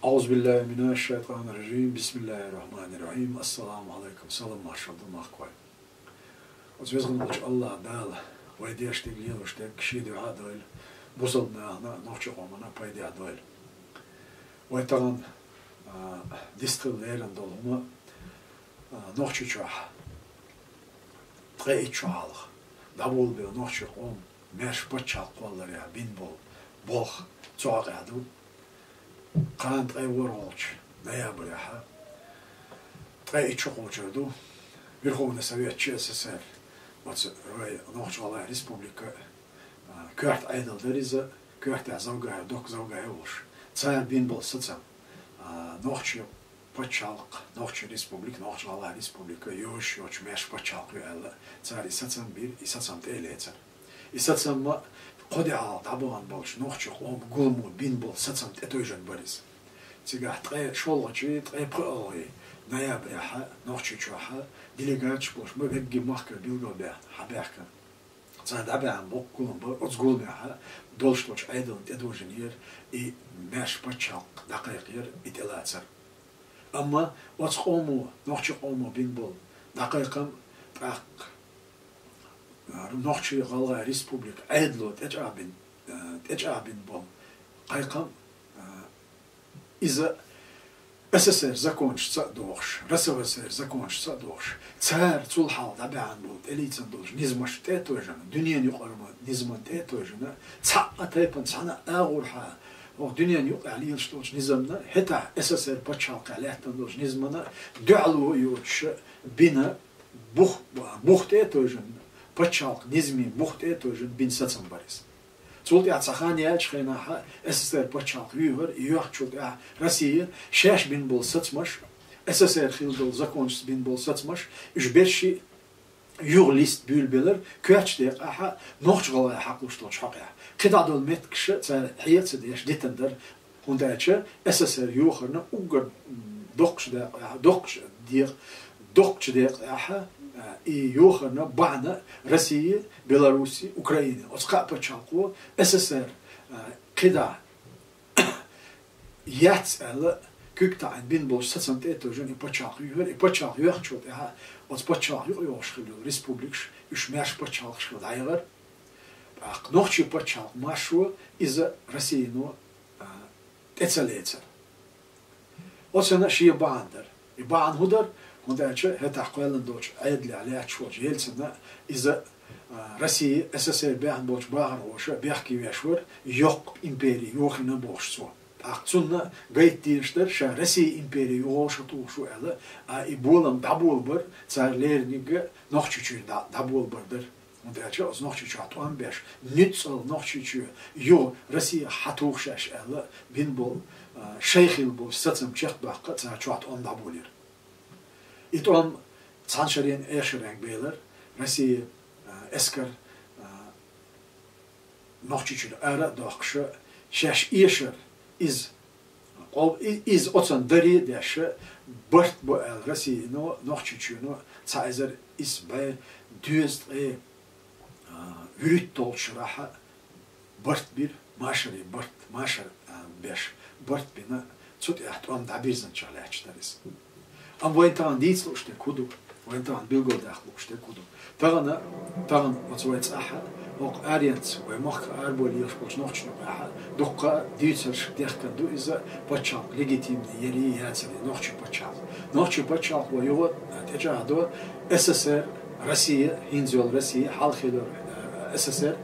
Auzubillahimineşşeytanirracim. Bismillahirrahmanirrahim. Assalamu alaikum. Salam marşaldı mahkvay. O zvezgın uç Allah dal. Ve deştik liyeloştek kişi dua doyl. Buzulna nohçu omana payda doyl. Ve tagan distillerin dolumu nohçu çuah. Tre çualık. Davul bir nohçu om. Merş bıçak kollar ya bin bol çuak adu. Qan tray worolch noyabr ha tray choqochurdu Верховный Совет ЧССР вот Nohçala Республика Kürt aydıllarıza Kürt azavgaya dok zavgaya oluş Tsar bin bol sıtsam Nohçu paçalıq Nohçu Республик Nohçala Республика yoş meş paçalıq yalla Tsar isatsam bir isatsam teleyetsar isatsam ma Qodi al tabuan bolş nohçu om gulmu bin bol satsam etoyjan baris Тига тре шолочи тре прои ноября nohçu çuha delegat boş mu veggi mahka bilgobe haberka Zadabam bokkulum ozgulme ha dolşloç aydın edojin yer I meş paçak daqiq yer itelatsar Amma oçomu nohçu omu bin bol daqiqam tak Nohçu Galga Республик aydlot ecabin bol qayqam из-за СССР закончится дождь, РСФСР закончится дождь, царь цулхал дабян будет, элитен должен, низмаш те тоже, дунья не корма, низман те тоже, ца'a тайпан цана агурха, ох дунья не алил что низмна, это СССР почалка летан должен, низмана, дуалу юч бина бух те тоже, почалк низми бух те тоже, бин сацам барис. Цулт я цахани ячхена СССР почал ювер юахчулт я Россия шеш бин был сацмаш СССР хилдол закончится бин был сацмаш ишберши юрлист бюлбелер квачте аха нохчгала хаклуштол чхая кидадол меткш цар хиятс деш детендер хундача СССР юхерна угер докш дир аха И юхерна бана Россия, Беларуси, Украина. Оцка почалку СССР кида яц ала күктайн бин бол сацант этожен и почалку юхчот я оц почалку юхшхил республикш уж мяш почалку шхил айгар. Ах нохчи почалку машу из России но эцалеца. Оцена шия бандер. И бан худар Хундача это ахуэлэн доч айдли алиат швоч ельцина из-за России СССР бян боч багар оша бяхки вешвер yok империи йохина бошсо акцунна гайттиштер ша Россия империи йоша тушу ала а и болам дабулбер царлерниге нохчучу дабулбердер Хундача оз нохчучу атуан беш ницл нохчучу йо Россия хатушаш ала бин бол шейхил бол сацам чех баққа цачуат он дабулер И там цаншарин эшеренг белер Россия эскер нохчучу ара дохша шеш эшер из оцан дари дэше борт бо Россия но нохчучу но цайзер из бай дюст врит толшраха борт бир машари борт машар беш борт бина цут яхтом дабирзан чалячтарис Am воентан дицлуште куду, воентан билгодахлуште куду. Таган отсвайц аха, ок ариенц, ваймах арболиеш поч нохчну аха, докка дицерш дехканду из-за почал, легитимный, ели яцели, нохчу почал. Нохчу почал, воевод, течадо, СССР, Россия, Хинзел Россия, Халхидор, СССР,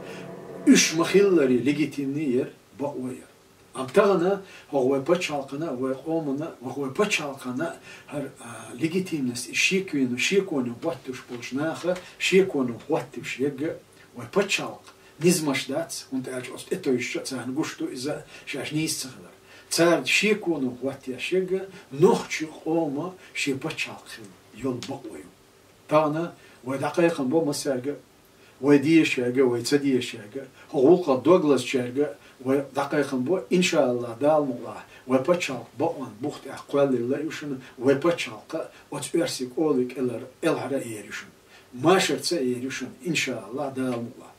үш махиллари легитимный ер, бауер. Амтагана, хогой почалкана, войомана, хогой почалкана, хар легитимность шикону ваттуш полшнаха, шикону ваттуш ега, вой почалк, низмашдац, он тач ост это еще цан гушту из-за шашнисцахлар. Цар шикону ваттяш ега, нохчу ома ши почалкхин, йол бакою. Тагана, вой дакайхан бо масерга, вой диешега, вой цадиешега, хогулка доглас черга, ودقيقاً بو إن شاء الله دالم الله وبتشالق بقون بوخت أقوال الله يشون وبتشالق وتأرسك أولك إلهر إيريشون ما شرط إيريشون إن شاء الله دالم الله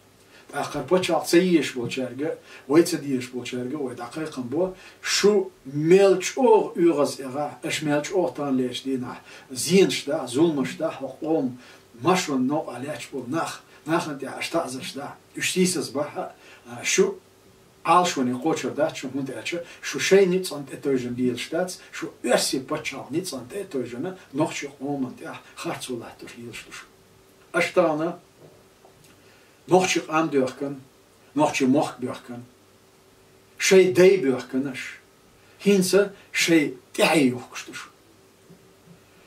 آخر بچه سیش بولشرگه ویت دیش بولشرگه و دقیقاً با شو ملچ او یوغز اغا اش ملچ او تان لیش دینا زینش دا زولمش دا حقوم ماشون نو علیچ بول نخن دی اشتازش دا اشتیسز با شو آلشونی قوچر دا چون هند اچه شو شی نیت آن اتویجن دیل شتاц شو ارسی بچه نیت آن اتویجن نخشی قومن دی خرطولات تو هیلشتوش اشتانه nog je aandurken, nog je mocht durken. Zij die burkeners. Hinze, zij die hoogsters.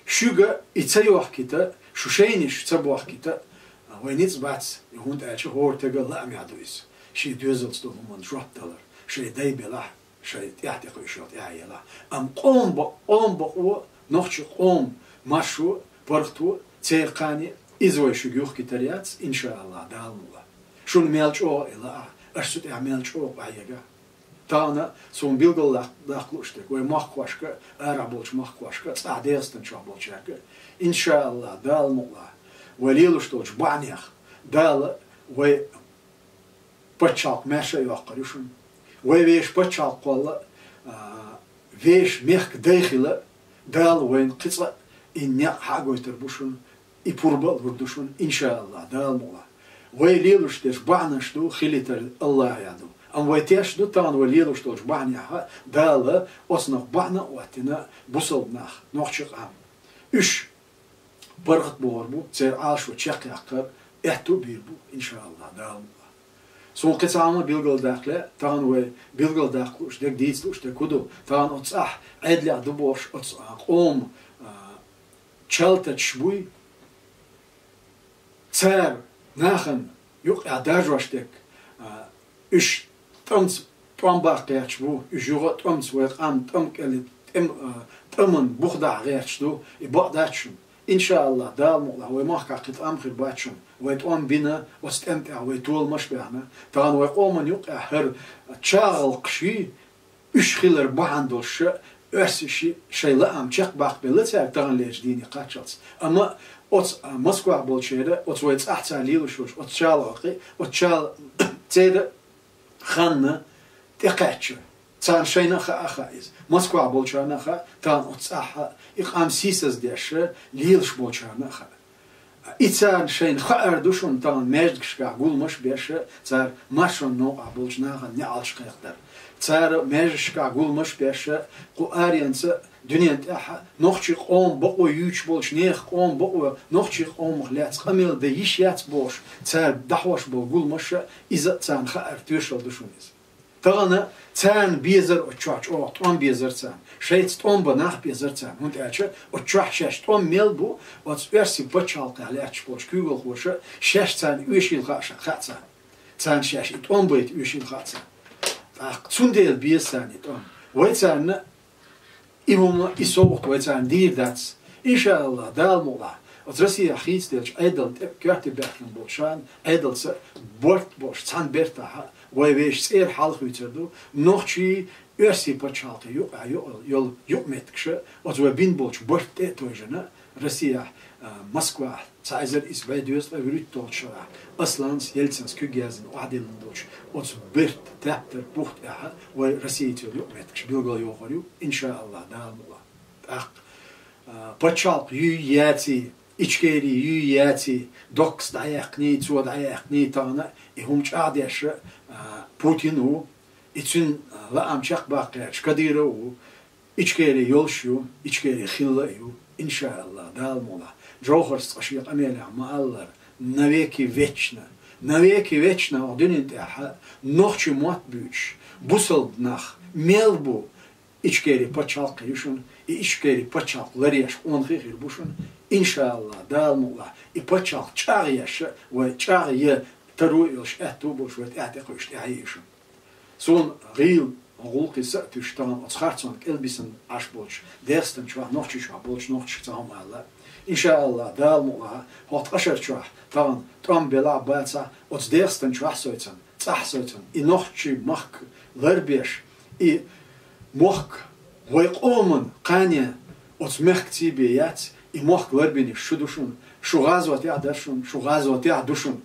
Schuge, iets jochkite, schushenisch zaborkite. Wij niet bats, je hond uit je hoort tegen lamjaduis. Zij duizels door een dropteller. Zij die bela, zij die geusjot, ja jela. Am ombo, nog je om, mashu, portu, zeerkani. إذا شو جوخ كتريات إن شاء الله دالمولا شو الملجأ إلا أشتى الملجأ بعيجا تانا سون بيلقى داخلوشتك ومخواشك أرابولش مخواشك تعديستن شابولشك إن شاء الله دالمولا وليلوشتوش بانيخ دال و بتشاق ماشى يقريشون ويش بتشاق قلا ويش ميخ داخله دال وين قصة إن حاجة تربوشون يبوربال وردوشون إن شاء الله دالمولا ويليلوش تيش بعناشتو خليتر الله يعدو أم ويتيشتو تان ويليلوش توش بعنيها دالا أصنع بعنا واتنا بوصلناخ نوخشق عام إش برغت بوربو تسير عاش وتشاق يقر إحتو بيربو إن شاء الله دالمولا سون قصامة بيلغل داخله تان وي بيلغل داخلوش ديك ديتلوش ديك كودو تان أتصح عدل عدبوش أتصح قوم تشالتت شبوي تار ناخن يق عداجوشتك إش تمس باقياتش بو يجوا تمس ويقام تمكل تمن بخدع غيرشدو يبقداتشم إن شاء الله دالمولا ويمحكا قطعام خير باتشم ويتقوم بنا واستمتع ويتول مش بيعنا طبعا ويقوم يقع هر تشاغل قشي إش خيلر بحندوش أرسي شيء لا أم تشق باق بلتها طبعا ليش ديني قاتشلس أما أوت مسكوا بولشيرة أوت ويت أحسن ليلوشوش أوت شالقي أوت شال تيدا خانة تقاتش تان شيء نخا أخايز مسكوا بولشار نخا تان أوت صح إقام سيسز ديش ليلش بولشار نخا إتان شيء خير دوشون تان مجدكش كقول مش بيش تار ماشون نوع بولش نخا نعالش قيقدر تار مجدكش كقول مش بيش قارينس دنيا تاعها نوخشي قوم بقو يوش بولش نيخ قوم بقو نوخشي قوم مخلات قميل دا يشيات بوش تار دحوش بقول مش إذا تان خير توشل دوشونيز تانا تان بيزر أتشاش أو تون بيزر تان شيء تون بناخ بيزر تان هنت أتش أتشاش شش تون ميلبو وتسبرسي بتشالق على أتش بوش كيول خوش شش تان ويشيل خاش خاتان تان شش تون بيت ويشيل خاتان تسندل بيزر تان ويتان إمام إسوق ويتان دير داتس إن شاء الله دالمولا وترسي أخيس ديلش أيدل كرتي بيحكم بولشان أيدل بورت بوش تان بيرتاها ويش سير حالخ ويتردو نوخشي أرسي بتشالق يول يومتكش وتو بين بولش بورت توجنا رسيا موسكوا تايزر إسباي دوست لوريت توش أصلانس يلتسنس كوجازن وعدين دوش وتو بيرت تابتر بوخت إها ورسيا تول يومتكش بيلقى يوخريو إن شاء الله دالمولا أخ بتشالق ياتي إشكالي ياتي دوكس دايقني تو دايقني تانا هم شاديش بوتينو إتشن لا أم شق باقي شكديرو إشكالي يولشيو إشكالي خلايو إن شاء الله دالمولا جوهرس أشياء أميلة ما الله نويكي ويتشنا ودين تاعها نوخشي موت بيوش بوصل نخ ميلبو إشكالي بتشالق يشون إشكالي بتشالق لريش أونخير بوشون إن شاء الله دالمولا إبتشال شاريش وشاري ترويش أتوبوش وتأتيقش تعيشون سون غيل غولقي سأتشتان أتخارتون كلبسن عشبوش ديرستن شوح نوخشي شوح بولش نوخشي تام الله إن شاء الله دالمولا هات أشر شوح تام بلا باتسا أتس ديرستن شوح سويتن صح سويتن إنوخشي مخك لربيش إي مخك ويقومن قانيا أتس مخك تيبيات إموخ لربيني شدوشون شو غازوات يعدشون شو غازوات يعدوشون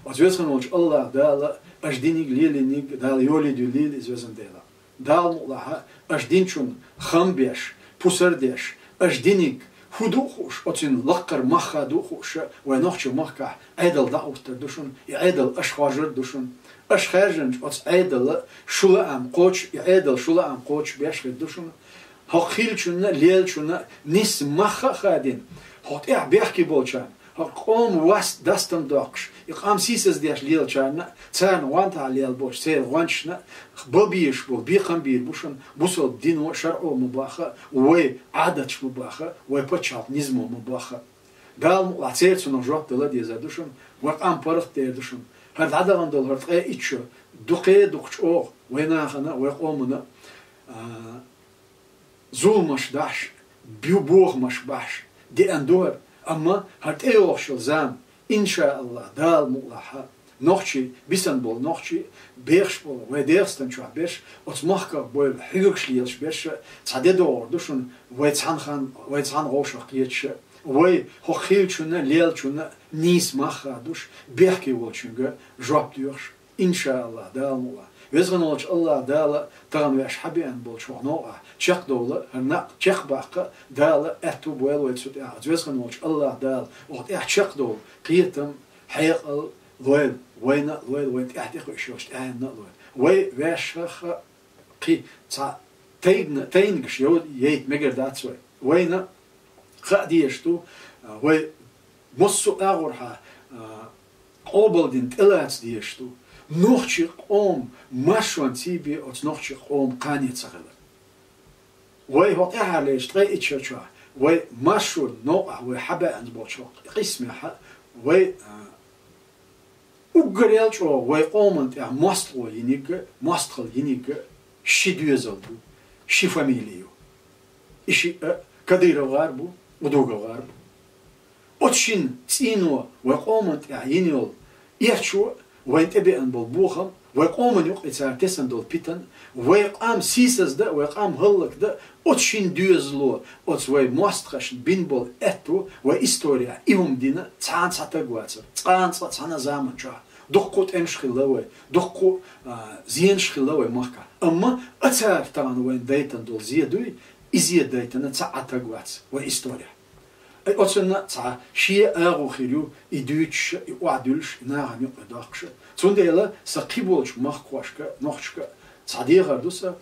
وزوجنا وش الله دال أجدينك ليلينك دال يولد ليل زوجنا دالا دال مولها أجدين شون خمبيش بوسرديش أجدينك هدوخوش أتين لقر مخا دوخوش ونخش مخا عدل دعوت دوشون عدل أشخاجر دوشون أشخاجن أت عدل شلا أم قوش عدل شلا أم قوش بيش دوشون هخيل شون ليل شون نس مخا خادين هات بيحكي بولشان قوم واست دستم داكش يقام سيسز ديش ليل شان تان وانت على ليل بوش سير وانشنا ببيش بول بيخم بير بوشن بوصل دين وشرع مباخة وي عادتش مباخة وي بتشاب نزمو مباخة قال لعتير سنو جواب دل دي زادوشن وقام برخ تيردوشن هاد عدغن دل هرت اي اتشو دقي دقش اوغ وينا خنا ويقومنا زولمش داش بيوبوغ مش باش دي اندور أما هات إيه شو زام إن شاء الله دال مولها نخشي بيسن بول نخشي بيرش بول ويدرستن شو بيش أتمحك بول حيرش ليش بيش تعدد وردوشن ويتعن روش قيتش وي هخيل شونا ليل شونا نيس مخادوش بيحكي والشنجا جواب ديوش إن شاء الله دال مولها ويزغن الله دال تغن ويش حبيان بول شو نوعه تشق دولة هناك تشق باقة دال أتو بويل ويتسوت ويزغن الله دال وقت تشق دول قيتم حيقل لويل وين لويل وين إخوش يوشت لويل وي ويشخ قي تاينغش يود ييت مجر داتسوي وين خاديشتو وي مصو أغورها قبل دين تلاتس ديشتو نوخشي قوم ماشوان تيبي أو نوخشي قوم قاني تسغل وي هو تعاليش تغي اتشا وي ماشون نوع وي حبا عند بوشو قسمها وي وغريلش وي قومنت يا ماسترو ينيك ماسترل ينيك شي دوزلبو شي فاميليو شي كديرو غاربو ودوغو غاربو اوتشين تينو وي قومنت يا ينيول يرشو وين تبي ان بالبوخم ويقوم يق إتسارتسن دول بيتن ويقام سيسز ده ويقام هلك ده أتشين دوزلو أتس وي ماستخش بينبول أتو وإستوريا إيهم دينا تان ساتقواتر تان ساتنا زامن شا دقوت إنش خلوي دقو زينش خلوي مكة أما أتسار تان وين دايتن دول زيدوي إزيد دايتن تساتقوات وإستوريا أتسنا تا شيء أغو خيرو إدوتش إوعدلش ناهم يقدرش تنديلا سقيبولش مخقوشكا نخشكا صديقة دوسا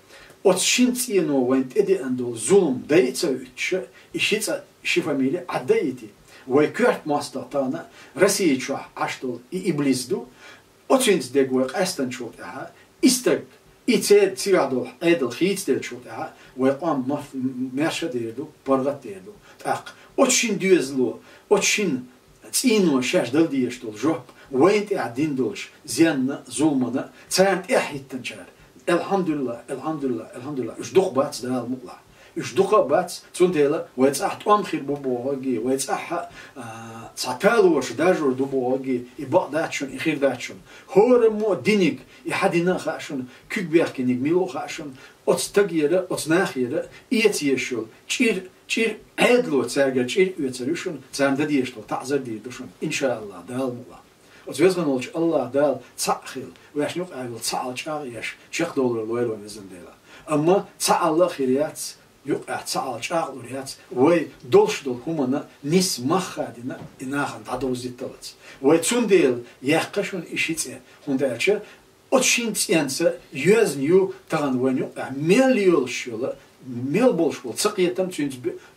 أتشينتينو وين تدي أندو زلم دايتسويتش إشيتا إشي فاميلي عدايتي ويكرت ماستر تانا رسيتشوا عشتول إبليزدو أتشينت ديقوك أستن شوتها إستق إتسير تيرادو أيدل خيت ديل شوتها ويقام مرشا ديردو برغت ديردو تاق أتشين دوزلو أتشين تينو شاش دل ديشتول جوب وين قاعدين دولش زينا ظلمنا تانت إحيتن شار الحمد لله الحمد لله الحمد لله إيش دق بات ده المطلع إيش دق بات تنديلا ويتصح توام خير ببوغي ويتصح تعتالوش داجور دبوغي يبقى داتشون يخير داتشون هور مو دينيك يحدينا خاشون كيك بيحكينيك ميلو خاشون أتستغيره أتناخيره إيتيشول تشير عدلو تساعد تشير يتسريشون تساعد ديشتو تعزر ديشون إن شاء الله ده المطلع وتوزن ولش الله دال تعخيل ويش نوق عيل تعال شاغيش شيخ دولار لويل ونزن ديلا أما تعال خيريات يوقع تعال شاغلوريات وي دولش دول همنا نس مخادنا إناخن تعدوز ديتلت ويتون ديل يحقشون إشيتة هندالش أتشين تيانسا يوزنيو تغن وينيو مليول شولا ميل بولشول تقيتم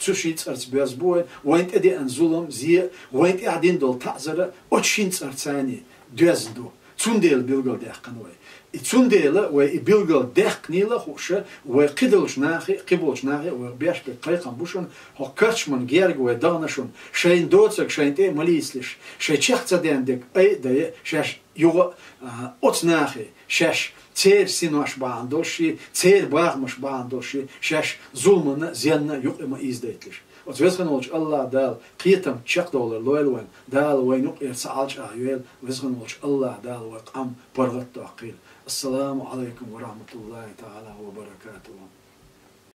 تشيت أرتباز بوين وين تدي أنزلهم زي وين قاعدين دول تعزرة أتشين أرتاني دوزندو تنديل بيلقال دهقنوي تنديل وبيلقال دهقنيلا خوشة وقدلش ناخي وبيش بقيقا بوشون هكرش من جيرج ودانشون شين دوتك شين تي ماليسلش شين تشخت ديندك أي داي شاش يو أتناخي شاش تير سينوش باندوشي تير باغمش باندوشي شاش ظلمنا زينا يقيم إزدايتلش وتوزغن ولش الله دال قيتم تشق دولار لويلوين دال وينوق يرسعالش آيويل وزغن ولش الله دال وقام برغت تعقيل السلام عليكم ورحمة الله تعالى وبركاته